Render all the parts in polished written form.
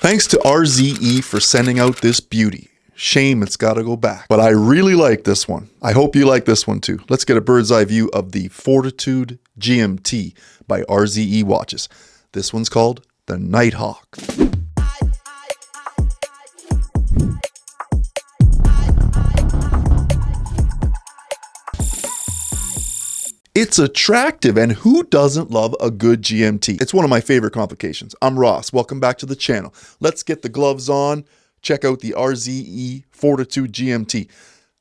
Thanks to RZE for sending out this beauty. Shame it's got to go back. But I really like this one. I hope you like this one too. Let's get a bird's eye view of the Fortitude GMT by RZE watches. This one's called the Nighthawk. It's attractive, and who doesn't love a good GMT? It's one of my favorite complications. I'm Ross. Welcome back to the channel. Let's get the gloves on. Check out the RZE Fortitude GMT.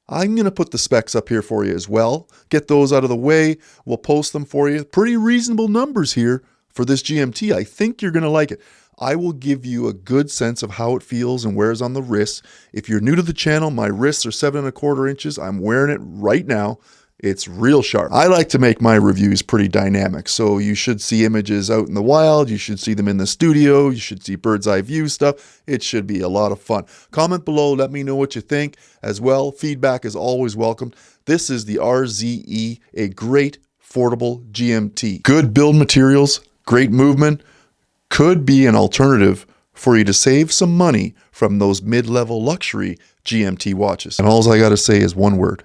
I'm going to put the specs up here for you as well. Get those out of the way. We'll post them for you. Pretty reasonable numbers here for this GMT. I think you're going to like it. I will give you a good sense of how it feels and wears on the wrists. If you're new to the channel, my wrists are 7 1/4 inches. I'm wearing it right now. It's real sharp. I like to make my reviews pretty dynamic, so you should see images out in the wild, you should see them in the studio, you should see bird's eye view stuff. It should be a lot of fun. Comment below, let me know what you think. As well, feedback is always welcomed. This is the RZE, a great affordable GMT. Good build materials, great movement, could be an alternative for you to save some money from those mid-level luxury GMT watches. And all I gotta say is one word: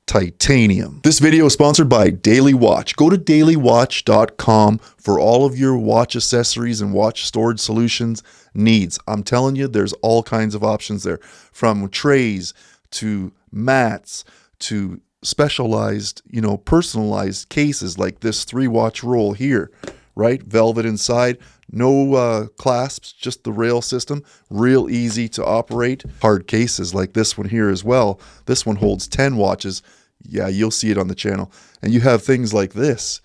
titanium. This video is sponsored by Daily Watch. Go to dailywatch.com for all of your watch accessories and watch storage solutions needs. I'm telling you, there's all kinds of options there, from trays to mats to specialized, personalized cases like this 3-watch roll here, right? Velvet inside, no clasps, just the rail system, real easy to operate. Hard cases like this one here as well. This one holds 10 watches. Yeah, you'll see it on the channel. And you have things like this.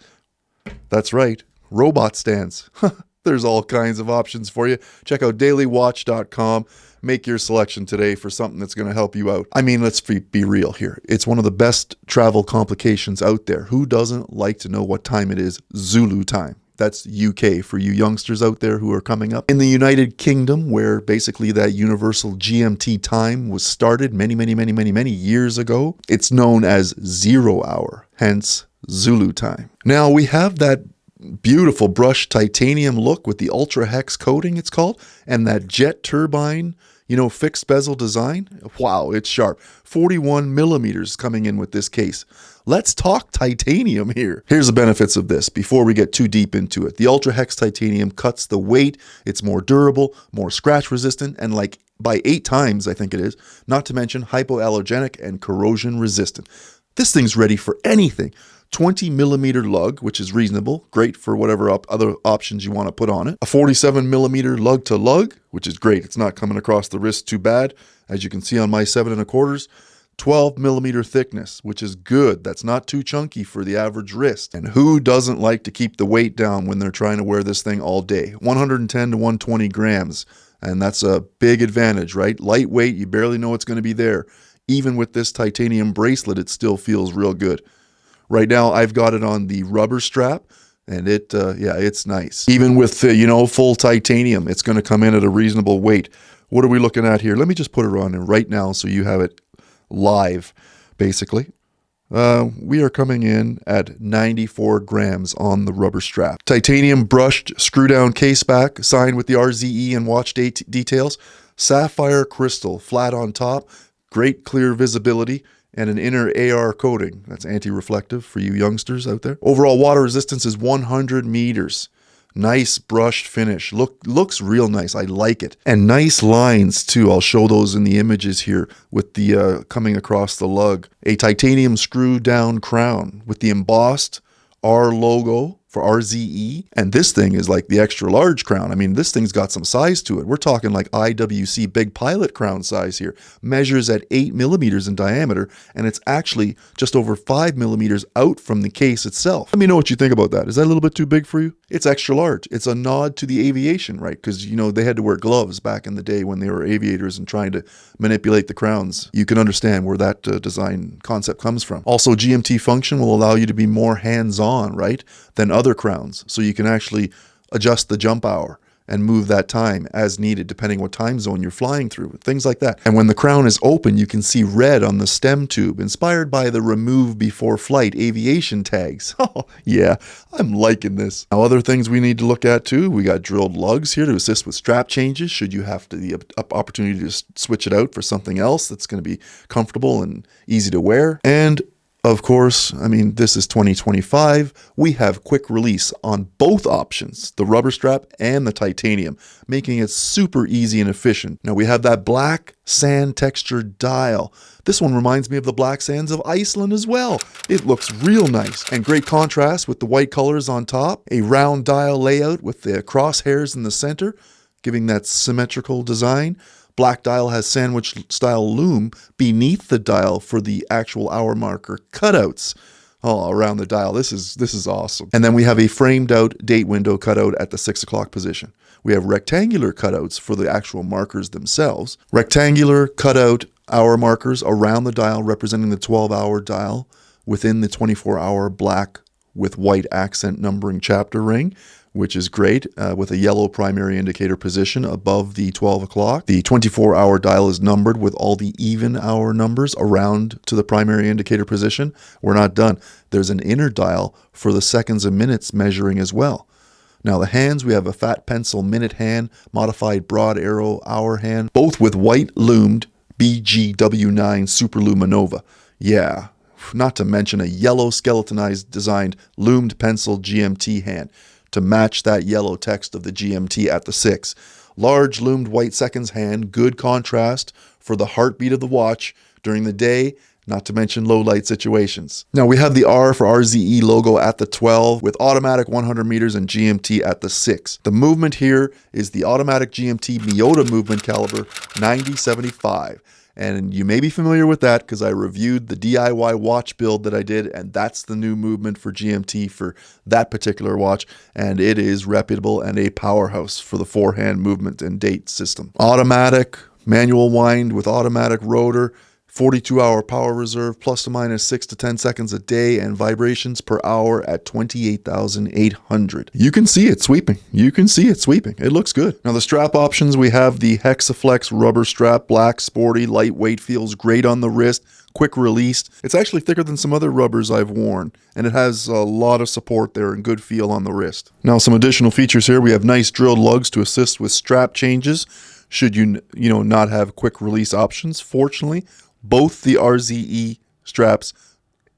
That's right, robot stands. There's all kinds of options for you. Check out dailywatch.com. Make your selection today for something that's going to help you out. I mean, let's be real here. It's one of the best travel complications out there. Who doesn't like to know what time it is? Zulu time. That's UK for you youngsters out there who are coming up. In the United Kingdom, where basically that universal GMT time was started many years ago, it's known as 0 hour, hence Zulu time. Now we have that beautiful brushed titanium look with the ultra hex coating, it's called, and that jet turbine, fixed bezel design. Wow, it's sharp. 41 millimeters coming in with this case. Let's talk titanium here. Here's the benefits of this before we get too deep into it. The Ultra Hex titanium cuts the weight. It's more durable, more scratch resistant, and like by 8 times, I think it is, not to mention hypoallergenic and corrosion resistant. This thing's ready for anything. 20 millimeter lug, which is reasonable, great for whatever other options you want to put on it. A 47 millimeter lug to lug, which is great. It's not coming across the wrist too bad. As you can see on my 7 1/4. 12 millimeter thickness, which is good. That's not too chunky for the average wrist. And who doesn't like to keep the weight down when they're trying to wear this thing all day? 110 to 120 grams. And that's a big advantage, right? Lightweight, you barely know it's going to be there. Even with this titanium bracelet, it still feels real good. Right now, I've got it on the rubber strap, and it's nice. Even with, full titanium, it's going to come in at a reasonable weight. What are we looking at here? Let me just put it on right now so you have it live, basically. We are coming in at 94 grams on the rubber strap. Titanium brushed screw down case back, signed with the RZE and watch date details. Sapphire crystal flat on top, great clear visibility, and an inner AR coating. That's anti-reflective for you youngsters out there. Overall water resistance is 100 meters. Nice brushed finish. Looks real nice. I like it. And nice lines too. I'll show those in the images here with the coming across the lug. A titanium screw down crown with the embossed R logo for RZE. And this thing is like the extra large crown. I mean, this thing's got some size to it. We're talking like IWC big pilot crown size here. Measures at 8 millimeters in diameter, and it's actually just over 5 millimeters out from the case itself. Let me know what you think about that. Is that a little bit too big for you? It's extra large. It's a nod to the aviation, right? Because, they had to wear gloves back in the day when they were aviators and trying to manipulate the crowns. You can understand where that design concept comes from. Also, GMT function will allow you to be more hands-on, right, than other crowns. So you can actually adjust the jump hour and move that time as needed, depending what time zone you're flying through, things like that. And when the crown is open, you can see red on the stem tube, inspired by the remove before flight aviation tags. Oh, yeah, I'm liking this. Now, other things we need to look at too, we got drilled lugs here to assist with strap changes, should you have the opportunity to switch it out for something else that's going to be comfortable and easy to wear. And of course, I mean, this is 2025. We have quick release on both options, the rubber strap and the titanium, making it super easy and efficient. Now we have that black sand textured dial. This one reminds me of the black sands of Iceland as well. It looks real nice and great contrast with the white colors on top, a round dial layout with the crosshairs in the center, giving that symmetrical design. Black dial has sandwich style loom beneath the dial for the actual hour marker cutouts all around the dial. This is awesome. And then we have a framed out date window cutout at the 6 o'clock position. We have rectangular cutouts for the actual markers themselves. Rectangular cutout hour markers around the dial representing the 12-hour dial within the 24-hour black with white accent numbering chapter ring, which is great, with a yellow primary indicator position above the 12 o'clock. The 24-hour dial is numbered with all the even hour numbers around to the primary indicator position. We're not done. There's an inner dial for the seconds and minutes measuring as well. Now the hands, we have a fat pencil minute hand, modified broad arrow hour hand, both with white loomed BGW9 Super Luminova. Yeah, not to mention a yellow skeletonized designed loomed pencil GMT hand to match that yellow text of the GMT at the 6. Large loomed white seconds hand, good contrast for the heartbeat of the watch during the day, not to mention low light situations. Now we have the R for RZE logo at the 12 with automatic 100 meters and GMT at the 6. The movement here is the automatic GMT Miyota movement caliber 9075. And you may be familiar with that because I reviewed the DIY watch build that I did, and that's the new movement for GMT for that particular watch, and it is reputable and a powerhouse for the forehand movement and date system. Automatic, manual wind with automatic rotor, 42-hour power reserve, plus or minus 6 to 10 seconds a day, and vibrations per hour at 28,800. You can see it sweeping. You can see it sweeping. It looks good. Now the strap options, we have the Hexaflex rubber strap, black, sporty, lightweight, feels great on the wrist, quick released. It's actually thicker than some other rubbers I've worn, and it has a lot of support there and good feel on the wrist. Now some additional features here, we have nice drilled lugs to assist with strap changes should you not have quick release options. Fortunately, both the RZE straps,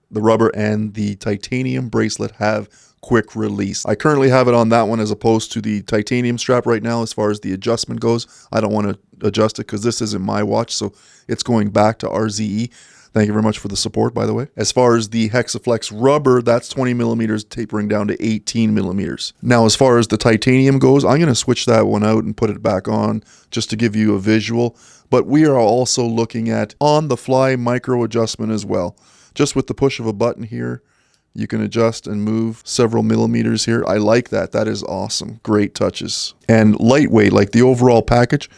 the rubber and the titanium bracelet, have quick release. I currently have it on that one as opposed to the titanium strap right now as far as the adjustment goes. I don't want to adjust it because this isn't my watch, so it's going back to RZE. Thank you very much for the support, by the way. As far as the Hexaflex rubber, that's 20 millimeters tapering down to 18 millimeters. Now, as far as the titanium goes, I'm going to switch that one out and put it back on just to give you a visual. But we are also looking at on-the-fly micro adjustment as well. Just with the push of a button here, you can adjust and move several millimeters here. I like that. That is awesome. Great touches. And lightweight, like the overall package.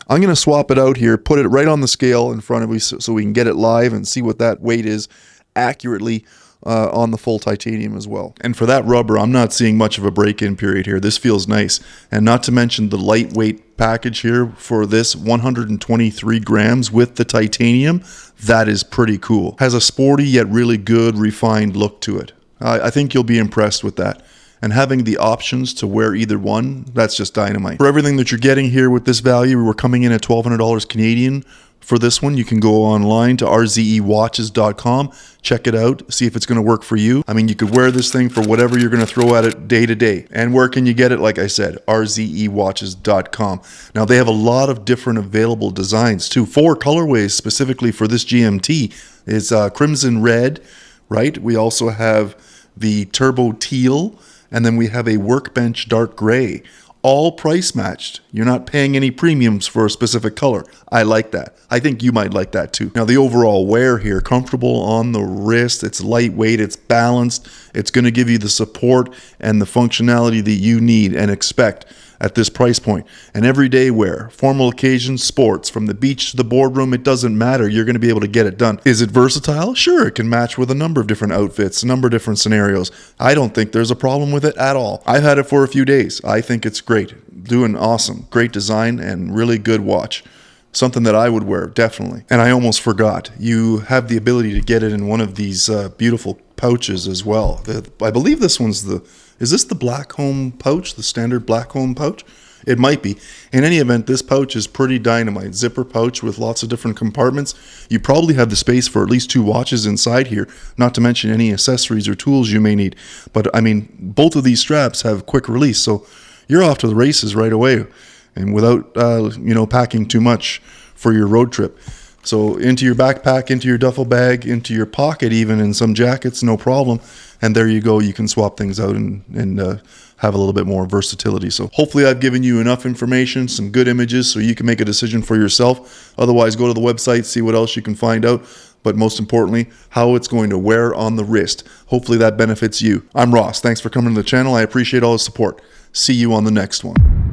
I'm going to swap it out here, put it right on the scale in front of me so we can get it live and see what that weight is accurately on the full titanium as well. And for that rubber, I'm not seeing much of a break-in period here. This feels nice. And not to mention the lightweight package here for this 123 grams with the titanium. That is pretty cool. Has a sporty yet really good refined look to it. I think you'll be impressed with that. And having the options to wear either one, that's just dynamite. For everything that you're getting here with this value, we're coming in at $1,200 Canadian. For this one, you can go online to rzewatches.com, check it out, see if it's going to work for you. I mean, you could wear this thing for whatever you're going to throw at it day to day. And where can you get it? Like I said, rzewatches.com. Now, they have a lot of different available designs too. 4 colorways specifically for this GMT is crimson red, right? We also have the turbo teal, and then we have a workbench dark gray. All price matched. You're not paying any premiums for a specific color. I like that. I think you might like that too. Now the overall wear here, comfortable on the wrist, it's lightweight, it's balanced, it's going to give you the support and the functionality that you need and expect at this price point. And everyday wear, formal occasions, sports, from the beach to the boardroom, it doesn't matter. You're going to be able to get it done. Is it versatile? Sure, it can match with a number of different outfits, a number of different scenarios. I don't think there's a problem with it at all. I've had it for a few days. I think it's great. Doing awesome. Great design and really good watch. Something that I would wear, definitely. And I almost forgot. You have the ability to get it in one of these beautiful pouches as well. I believe this one's is this the Blackcomb pouch? The standard Blackcomb pouch? It might be. In any event, this pouch is pretty dynamite. Zipper pouch with lots of different compartments. You probably have the space for at least 2 watches inside here, not to mention any accessories or tools you may need. But I mean, both of these straps have quick release, so you're off to the races right away, and without packing too much for your road trip. So into your backpack, into your duffel bag, into your pocket even, in some jackets, no problem. And there you go. You can swap things out and have a little bit more versatility. So hopefully I've given you enough information, some good images, so you can make a decision for yourself. Otherwise, go to the website, see what else you can find out. But most importantly, how it's going to wear on the wrist. Hopefully that benefits you. I'm Ross. Thanks for coming to the channel. I appreciate all the support. See you on the next one.